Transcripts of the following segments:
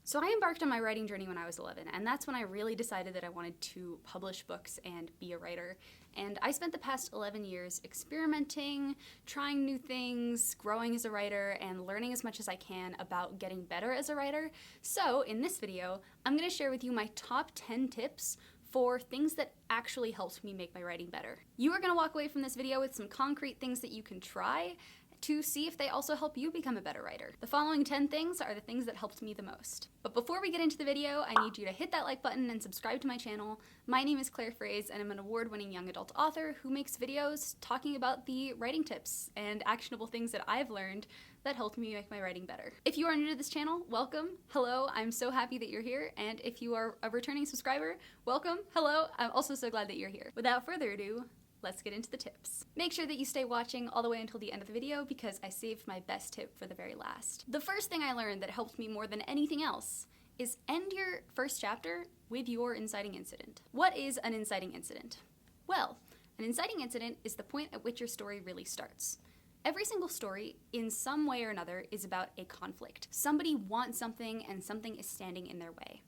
So I embarked on my writing journey when I was 11, and that's when I really decided that I wanted to publish books and be a writer. And I spent the past 11 years experimenting, trying new things, growing as a writer, and learning as much as I can about getting better as a writer. So in this video, I'm going to share with you my top 10 tips for things that actually helped me make my writing better. You are going to walk away from this video with some concrete things that you can try to see if they also help you become a better writer. The following 10 things are the things that helped me the most. But before we get into the video, I need you to hit that like button and subscribe to my channel. My name is Claire Fraze, and I'm an award-winning young adult author who makes videos talking about the writing tips and actionable things that I've learned that helped me make my writing better. If you are new to this channel, welcome. Hello, I'm so happy that you're here. And if you are a returning subscriber, welcome. Hello, I'm also so glad that you're here. Without further ado, let's get into the tips. Make sure that you stay watching all the way until the end of the video because I saved my best tip for the very last. The first thing I learned that helped me more than anything else is end your first chapter with your inciting incident. What is an inciting incident? Well, an inciting incident is the point at which your story really starts. Every single story, in some way or another, is about a conflict. Somebody wants something and something is standing in their way.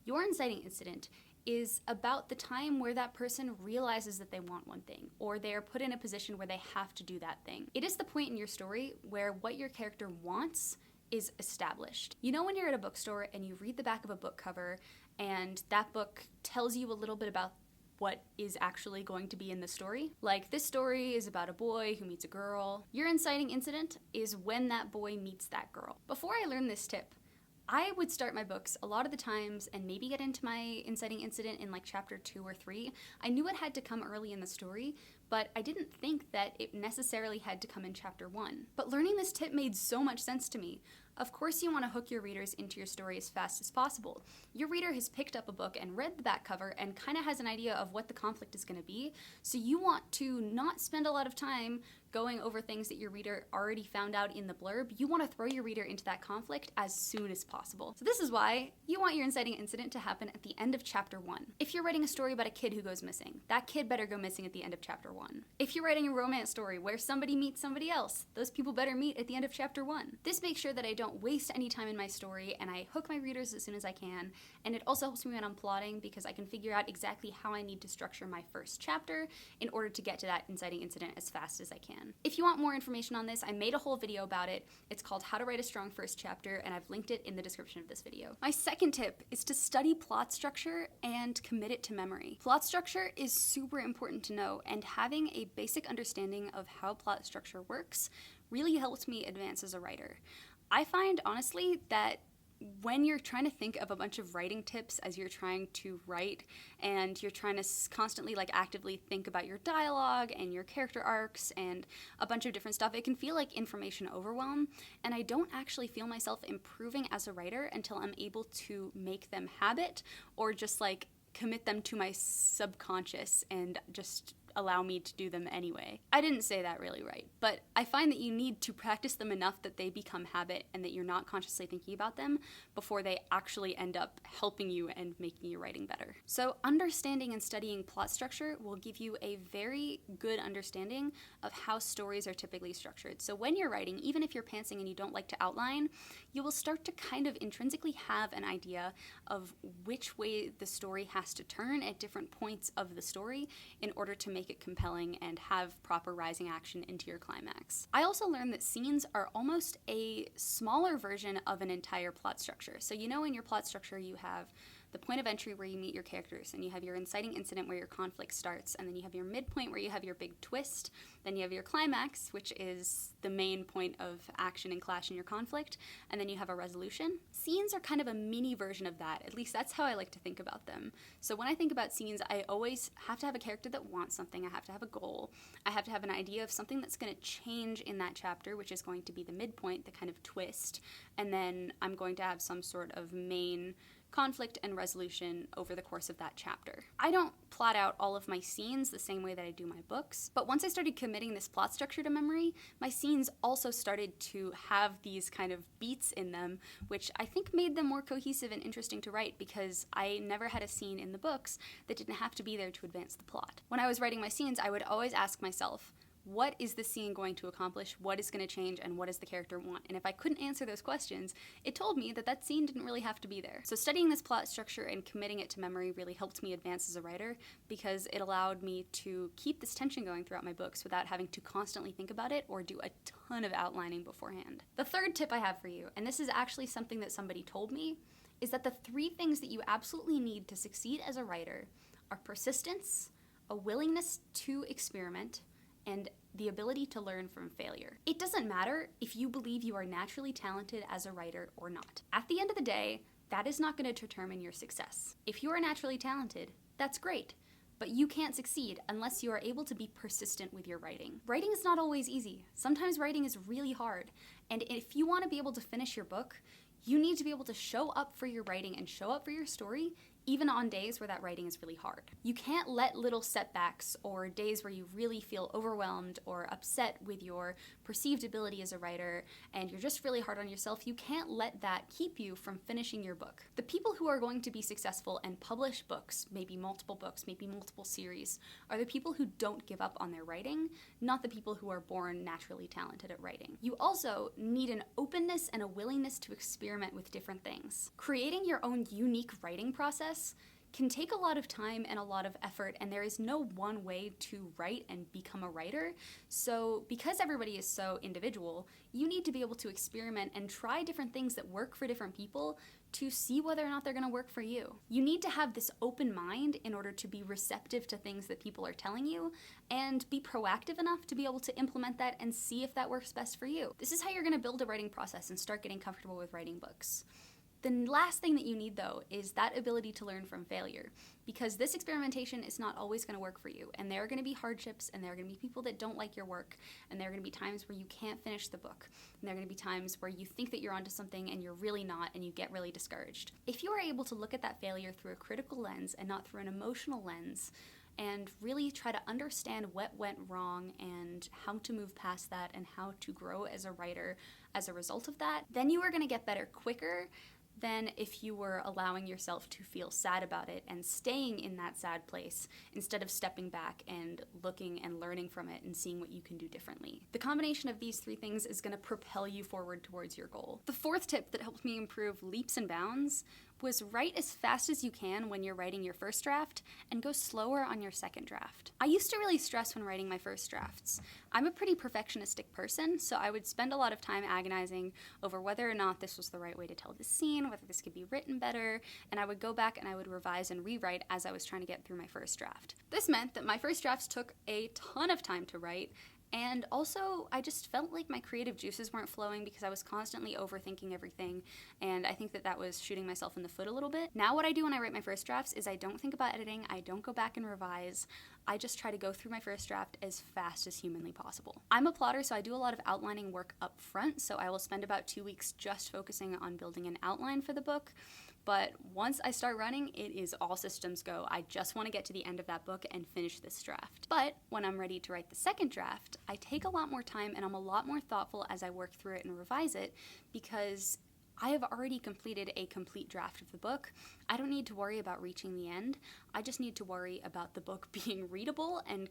Your inciting incident is about the time where that person realizes that they want one thing, or they are put in a position where they have to do that thing. It is the point in your story where what your character wants is established. You know when you're at a bookstore and you read the back of a book cover and that book tells you a little bit about what is actually going to be in the story? Like, this story is about a boy who meets a girl. Your inciting incident is when that boy meets that girl. Before I learned this tip, I would start my books a lot of the times and maybe get into my inciting incident in like chapter 2 or 3. I knew it had to come early in the story, but I didn't think that it necessarily had to come in chapter 1. But learning this tip made so much sense to me. Of course you want to hook your readers into your story as fast as possible. Your reader has picked up a book and read the back cover and kind of has an idea of what the conflict is going to be, so you want to not spend a lot of time going over things that your reader already found out in the blurb. You want to throw your reader into that conflict as soon as possible. So this is why you want your inciting incident to happen at the end of chapter 1. If you're writing a story about a kid who goes missing, that kid better go missing at the end of chapter 1. If you're writing a romance story where somebody meets somebody else, those people better meet at the end of chapter 1. This makes sure that I don't waste any time in my story and I hook my readers as soon as I can, and it also helps me when I'm plotting because I can figure out exactly how I need to structure my first chapter in order to get to that inciting incident as fast as I can. If you want more information on this, I made a whole video about it. It's called How to Write a Strong First Chapter, and I've linked it in the description of this video. My second tip is to study plot structure and commit it to memory. Plot structure is super important to know, and having a basic understanding of how plot structure works really helped me advance as a writer. I find, honestly, that when you're trying to think of a bunch of writing tips as you're trying to write and you're trying to constantly actively think about your dialogue and your character arcs and a bunch of different stuff, it can feel like information overwhelm, and I don't actually feel myself improving as a writer until I'm able to make them habit or just commit them to my subconscious and just allow me to do them anyway. I didn't say that really right, but I find that you need to practice them enough that they become habit and that you're not consciously thinking about them before they actually end up helping you and making your writing better. So understanding and studying plot structure will give you a very good understanding of how stories are typically structured. So when you're writing, even if you're pantsing and you don't like to outline, you will start to kind of intrinsically have an idea of which way the story has to turn at different points of the story in order to make it compelling and have proper rising action into your climax. I also learned that scenes are almost a smaller version of an entire plot structure. So you know in your plot structure you have the point of entry where you meet your characters, and you have your inciting incident where your conflict starts, and then you have your midpoint where you have your big twist, then you have your climax, which is the main point of action and clash in your conflict, and then you have a resolution. Scenes are kind of a mini version of that. At least that's how I like to think about them. So when I think about scenes, I always have to have a character that wants something, I have to have a goal, I have to have an idea of something that's going to change in that chapter, which is going to be the midpoint, the kind of twist, and then I'm going to have some sort of main conflict and resolution over the course of that chapter. I don't plot out all of my scenes the same way that I do my books, but once I started committing this plot structure to memory, my scenes also started to have these kind of beats in them, which I think made them more cohesive and interesting to write because I never had a scene in the books that didn't have to be there to advance the plot. When I was writing my scenes, I would always ask myself, what is the scene going to accomplish, what is going to change, and what does the character want? And if I couldn't answer those questions, it told me that that scene didn't really have to be there. So studying this plot structure and committing it to memory really helped me advance as a writer, because it allowed me to keep this tension going throughout my books without having to constantly think about it or do a ton of outlining beforehand. The third tip I have for you, and this is actually something that somebody told me, is that the 3 things that you absolutely need to succeed as a writer are persistence, a willingness to experiment, and the ability to learn from failure. It doesn't matter if you believe you are naturally talented as a writer or not. At the end of the day, that is not going to determine your success. If you are naturally talented, that's great, but you can't succeed unless you are able to be persistent with your writing. Writing is not always easy. Sometimes writing is really hard, and if you want to be able to finish your book, you need to be able to show up for your writing and show up for your story even on days where that writing is really hard. You can't let little setbacks or days where you really feel overwhelmed or upset with your perceived ability as a writer and you're just really hard on yourself, you can't let that keep you from finishing your book. The people who are going to be successful and publish books, maybe multiple series, are the people who don't give up on their writing, not the people who are born naturally talented at writing. You also need an openness and a willingness to experiment with different things. Creating your own unique writing process can take a lot of time and a lot of effort, and there is no one way to write and become a writer. So because everybody is so individual, you need to be able to experiment and try different things that work for different people to see whether or not they're going to work for you. You need to have this open mind in order to be receptive to things that people are telling you and be proactive enough to be able to implement that and see if that works best for you. This is how you're going to build a writing process and start getting comfortable with writing books. The last thing that you need, though, is that ability to learn from failure, because this experimentation is not always going to work for you, and there are going to be hardships, and there are going to be people that don't like your work, and there are going to be times where you can't finish the book, and there are going to be times where you think that you're onto something and you're really not, and you get really discouraged. If you are able to look at that failure through a critical lens and not through an emotional lens, and really try to understand what went wrong and how to move past that and how to grow as a writer as a result of that, then you are going to get better quicker than if you were allowing yourself to feel sad about it and staying in that sad place instead of stepping back and looking and learning from it and seeing what you can do differently. The combination of these 3 things is going to propel you forward towards your goal. The 4th tip that helped me improve leaps and bounds was write as fast as you can when you're writing your first draft and go slower on your second draft. I used to really stress when writing my first drafts. I'm a pretty perfectionistic person, so I would spend a lot of time agonizing over whether or not this was the right way to tell the scene, whether this could be written better, and I would go back and I would revise and rewrite as I was trying to get through my first draft. This meant that my first drafts took a ton of time to write, and also, I just felt like my creative juices weren't flowing because I was constantly overthinking everything, and I think that that was shooting myself in the foot a little bit. Now what I do when I write my first drafts is I don't think about editing, I don't go back and revise, I just try to go through my first draft as fast as humanly possible. I'm a plotter, so I do a lot of outlining work up front, so I will spend about 2 weeks just focusing on building an outline for the book. But once I start running, it is all systems go. I just want to get to the end of that book and finish this draft. But when I'm ready to write the second draft, I take a lot more time and I'm a lot more thoughtful as I work through it and revise it, because I have already completed a complete draft of the book. I don't need to worry about reaching the end. I just need to worry about the book being readable, and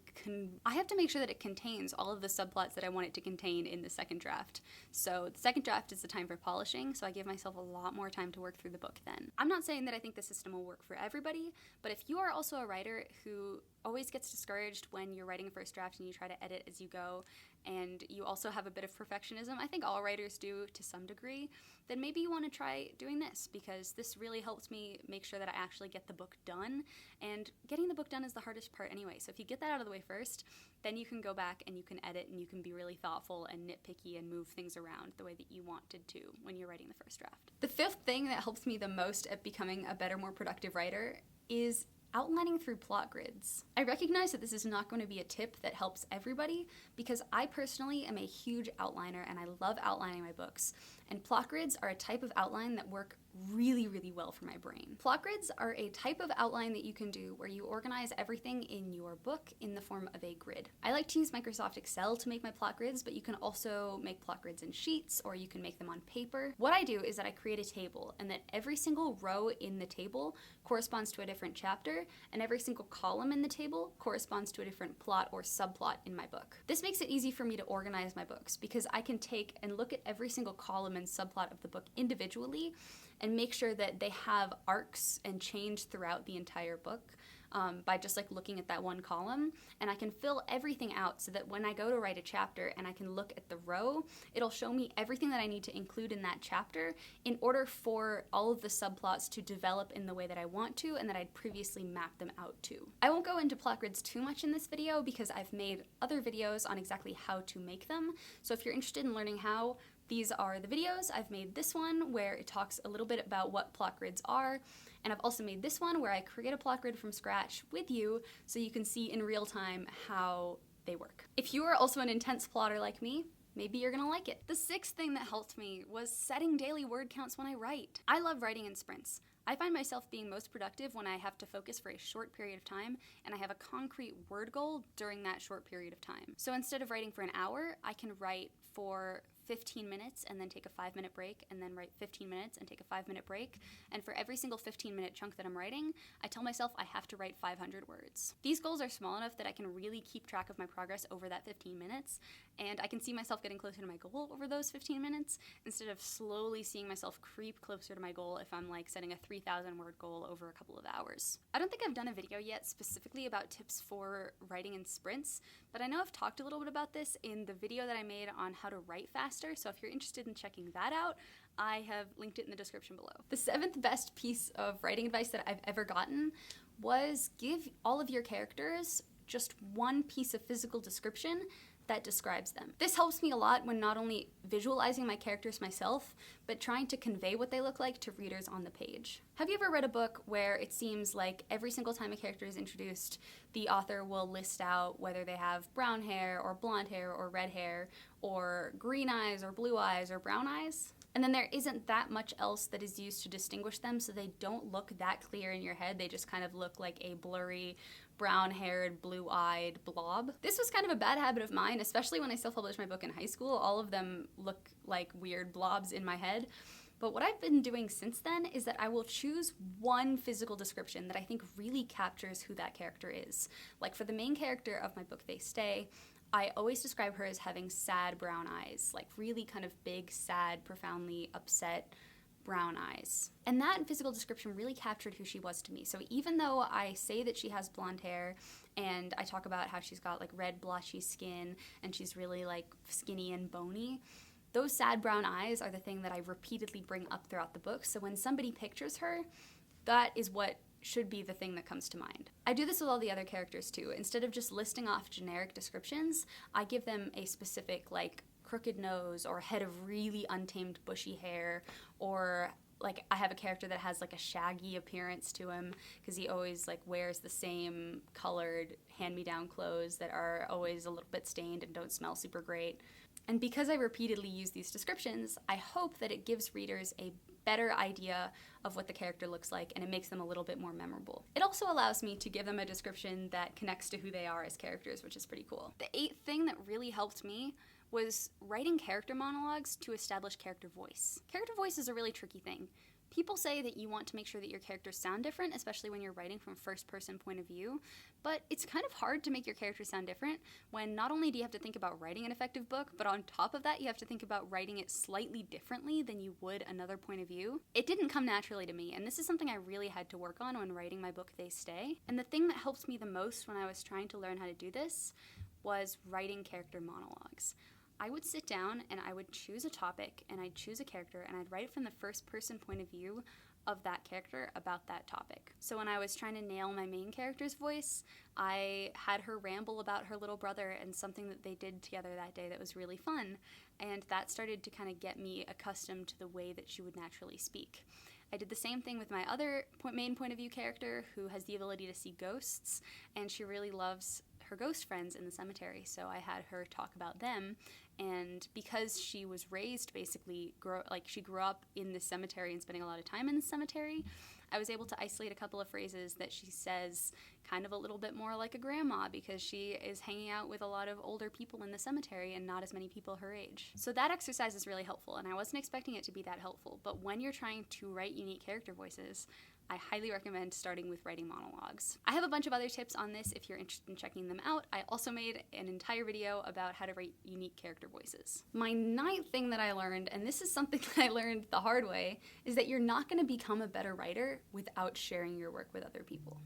I have to make sure that it contains all of the subplots that I want it to contain in the second draft. So the second draft is the time for polishing, so I give myself a lot more time to work through the book then. I'm not saying that I think the system will work for everybody, but if you are also a writer who always gets discouraged when you're writing a first draft and you try to edit as you go, and you also have a bit of perfectionism, I think all writers do to some degree, then maybe you want to try doing this, because this really helps me make sure that I actually get the book done, and getting the book done is the hardest part anyway, so if you get that out of the way first, then you can go back and you can edit and you can be really thoughtful and nitpicky and move things around the way that you wanted to when you're writing the first draft. The 5th thing that helps me the most at becoming a better, more productive writer is outlining through plot grids. I recognize that this is not going to be a tip that helps everybody, because I personally am a huge outliner and I love outlining my books, and plot grids are a type of outline that work really, really well for my brain. Plot grids are a type of outline that you can do where you organize everything in your book in the form of a grid. I like to use Microsoft Excel to make my plot grids, but you can also make plot grids in sheets, or you can make them on paper. What I do is that I create a table, and that every single row in the table corresponds to a different chapter, chapter, and every single column in the table corresponds to a different plot or subplot in my book. This makes it easy for me to organize my books because I can take and look at every single column and subplot of the book individually and make sure that they have arcs and change throughout the entire book. By just like looking at that one column, and I can fill everything out so that when I go to write a chapter and I can look at the row, it'll show me everything that I need to include in that chapter in order for all of the subplots to develop in the way that I want to and that I'd previously mapped them out to. I won't go into plot grids too much in this video because I've made other videos on exactly how to make them, so if you're interested in learning how, these are the videos. I've made this one where it talks a little bit about what plot grids are, and I've also made this one where I create a plot grid from scratch with you so you can see in real time how they work. If you are also an intense plotter like me, maybe you're gonna like it. The sixth thing that helped me was setting daily word counts when I write. I love writing in sprints. I find myself being most productive when I have to focus for a short period of time and I have a concrete word goal during that short period of time. So instead of writing for an hour, I can write for 15 minutes and then take a 5-minute break and then write 15 minutes and take a 5-minute break. And for every single 15-minute chunk that I'm writing, I tell myself I have to write 500 words. These goals are small enough that I can really keep track of my progress over that 15 minutes, and I can see myself getting closer to my goal over those 15 minutes instead of slowly seeing myself creep closer to my goal if I'm like setting a 3,000 word goal over a couple of hours. I don't think I've done a video yet specifically about tips for writing in sprints, but I know I've talked a little bit about this in the video that I made on how to write faster, so if you're interested in checking that out, I have linked it in the description below. The seventh best piece of writing advice that I've ever gotten was give all of your characters just one piece of physical description that describes them. This helps me a lot when not only visualizing my characters myself, but trying to convey what they look like to readers on the page. Have you ever read a book where it seems like every single time a character is introduced, the author will list out whether they have brown hair or blonde hair or red hair or green eyes or blue eyes or brown eyes? And then there isn't that much else that is used to distinguish them, so they don't look that clear in your head. They just kind of look like a blurry, brown-haired, blue-eyed blob. This was kind of a bad habit of mine, especially when I self-published my book in high school. All of them look like weird blobs in my head. But what I've been doing since then is that I will choose one physical description that I think really captures who that character is. Like for the main character of my book, They Stay, I always describe her as having sad brown eyes, like really kind of big, sad, profoundly upset brown eyes. And that physical description really captured who she was to me. So even though I say that she has blonde hair and I talk about how she's got like red blotchy skin and she's really like skinny and bony, those sad brown eyes are the thing that I repeatedly bring up throughout the book. So when somebody pictures her, that is what should be the thing that comes to mind. I do this with all the other characters too. Instead of just listing off generic descriptions, I give them a specific like crooked nose or head of really untamed bushy hair, or like I have a character that has like a shaggy appearance to him because he always like wears the same colored hand-me-down clothes that are always a little bit stained and don't smell super great. And because I repeatedly use these descriptions, I hope that it gives readers a better idea of what the character looks like and it makes them a little bit more memorable. It also allows me to give them a description that connects to who they are as characters, which is pretty cool. The eighth thing that really helped me was writing character monologues to establish character voice. Character voice is a really tricky thing. People say that you want to make sure that your characters sound different, especially when you're writing from first-person point of view, but it's kind of hard to make your characters sound different when not only do you have to think about writing an effective book, but on top of that you have to think about writing it slightly differently than you would another point of view. It didn't come naturally to me, and this is something I really had to work on when writing my book They Stay. And the thing that helped me the most when I was trying to learn how to do this was writing character monologues. I would sit down and I would choose a topic and I'd choose a character and I'd write it from the first person point of view of that character about that topic. So when I was trying to nail my main character's voice, I had her ramble about her little brother and something that they did together that day that was really fun, and that started to kind of get me accustomed to the way that she would naturally speak. I did the same thing with my other main point of view character who has the ability to see ghosts, and she really loves her ghost friends in the cemetery, so I had her talk about them. And because she was raised basically, she grew up in the cemetery and spending a lot of time in the cemetery, I was able to isolate a couple of phrases that she says kind of a little bit more like a grandma because she is hanging out with a lot of older people in the cemetery and not as many people her age. So that exercise is really helpful, and I wasn't expecting it to be that helpful, but when you're trying to write unique character voices, I highly recommend starting with writing monologues. I have a bunch of other tips on this if you're interested in checking them out. I also made an entire video about how to write unique character voices. My 9th thing that I learned, and this is something that I learned the hard way, is that you're not going to become a better writer without sharing your work with other people.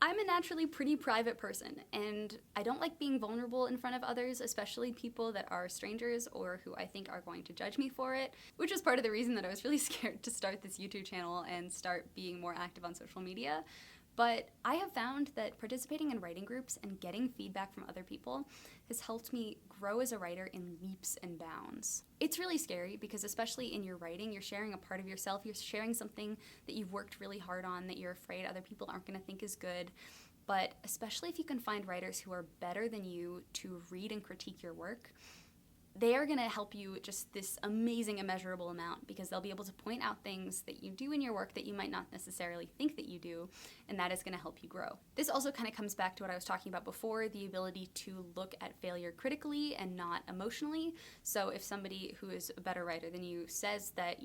I'm a naturally pretty private person, and I don't like being vulnerable in front of others, especially people that are strangers or who I think are going to judge me for it, which is part of the reason that I was really scared to start this YouTube channel and start being more active on social media. But I have found that participating in writing groups and getting feedback from other people has helped me grow as a writer in leaps and bounds. It's really scary because especially in your writing, you're sharing a part of yourself, you're sharing something that you've worked really hard on that you're afraid other people aren't going to think is good. But especially if you can find writers who are better than you to read and critique your work, they are going to help you just this amazing, immeasurable amount because they'll be able to point out things that you do in your work that you might not necessarily think that you do, and that is going to help you grow. This also kind of comes back to what I was talking about before, the ability to look at failure critically and not emotionally. So if somebody who is a better writer than you says that,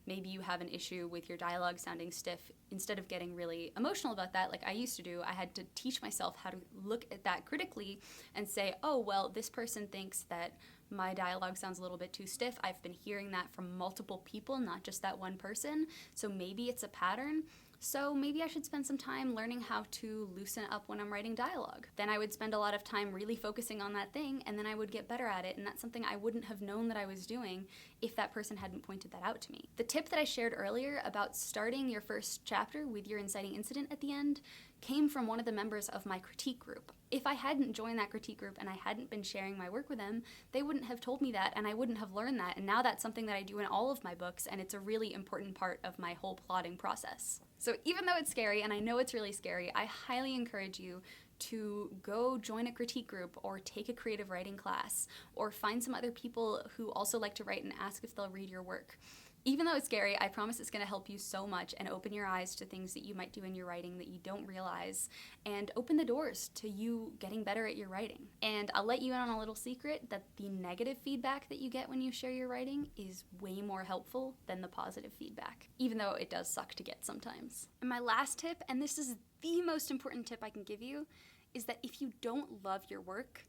maybe you have an issue with your dialogue sounding stiff, instead of getting really emotional about that, like I used to do, I had to teach myself how to look at that critically and say, oh, well, this person thinks that my dialogue sounds a little bit too stiff. I've been hearing that from multiple people, not just that one person, so maybe it's a pattern. So maybe I should spend some time learning how to loosen up when I'm writing dialogue. Then I would spend a lot of time really focusing on that thing, and then I would get better at it, and that's something I wouldn't have known that I was doing if that person hadn't pointed that out to me. The tip that I shared earlier about starting your first chapter with your inciting incident at the end came from one of the members of my critique group. If I hadn't joined that critique group and I hadn't been sharing my work with them, they wouldn't have told me that and I wouldn't have learned that, and now that's something that I do in all of my books, and it's a really important part of my whole plotting process. So even though it's scary, and I know it's really scary, I highly encourage you to go join a critique group or take a creative writing class or find some other people who also like to write and ask if they'll read your work. Even though it's scary, I promise it's going to help you so much and open your eyes to things that you might do in your writing that you don't realize, and open the doors to you getting better at your writing. And I'll let you in on a little secret that the negative feedback that you get when you share your writing is way more helpful than the positive feedback, even though it does suck to get sometimes. And my last tip, and this is the most important tip I can give you, is that if you don't love your work,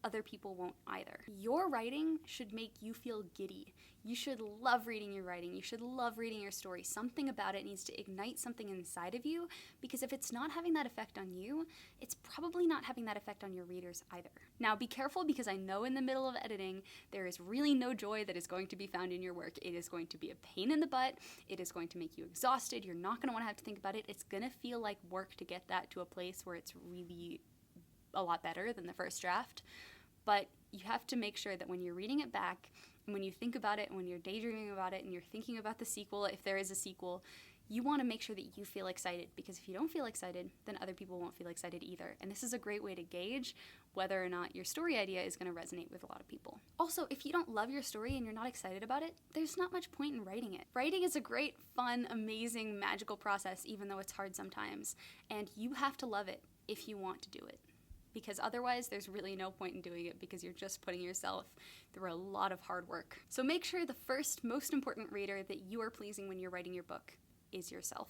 other people won't either. Your writing should make you feel giddy. You should love reading your writing. You should love reading your story. Something about it needs to ignite something inside of you, because if it's not having that effect on you, it's probably not having that effect on your readers either. Now be careful, because I know in the middle of editing, there is really no joy that is going to be found in your work. It is going to be a pain in the butt. It is going to make you exhausted. You're not going to want to have to think about it. It's going to feel like work to get that to a place where it's really a lot better than the first draft. But you have to make sure that when you're reading it back, and when you think about it, and when you're daydreaming about it, and you're thinking about the sequel, if there is a sequel, you want to make sure that you feel excited, because if you don't feel excited, then other people won't feel excited either. And this is a great way to gauge whether or not your story idea is going to resonate with a lot of people. Also, if you don't love your story and you're not excited about it, there's not much point in writing it. Writing is a great, fun, amazing, magical process, even though it's hard sometimes. And you have to love it if you want to do it, because otherwise there's really no point in doing it, because you're just putting yourself through a lot of hard work. So make sure the first, most important reader that you are pleasing when you're writing your book is yourself.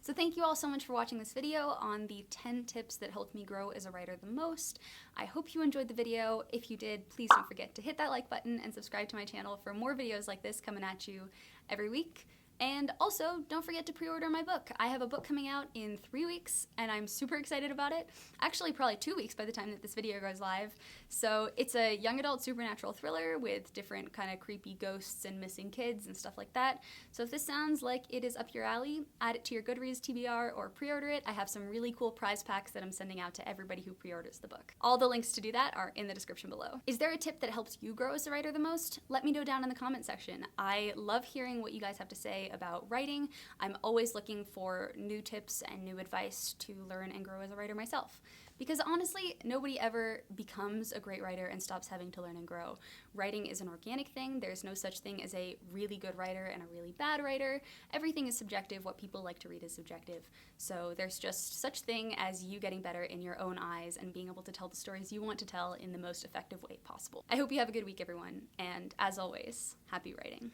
So thank you all so much for watching this video on the 10 tips that helped me grow as a writer the most. I hope you enjoyed the video. If you did, please don't forget to hit that like button and subscribe to my channel for more videos like this coming at you every week. And also, don't forget to pre-order my book. I have a book coming out in 3 weeks, and I'm super excited about it. Actually, probably 2 weeks by the time that this video goes live. So it's a young adult supernatural thriller with different kind of creepy ghosts and missing kids and stuff like that. So if this sounds like it is up your alley, add it to your Goodreads TBR or pre-order it. I have some really cool prize packs that I'm sending out to everybody who pre-orders the book. All the links to do that are in the description below. Is there a tip that helps you grow as a writer the most? Let me know down in the comment section. I love hearing what you guys have to say about writing. I'm always looking for new tips and new advice to learn and grow as a writer myself. Because honestly, nobody ever becomes a great writer and stops having to learn and grow. Writing is an organic thing. There's no such thing as a really good writer and a really bad writer. Everything is subjective. What people like to read is subjective. So there's just such thing as you getting better in your own eyes and being able to tell the stories you want to tell in the most effective way possible. I hope you have a good week, everyone. And as always, happy writing.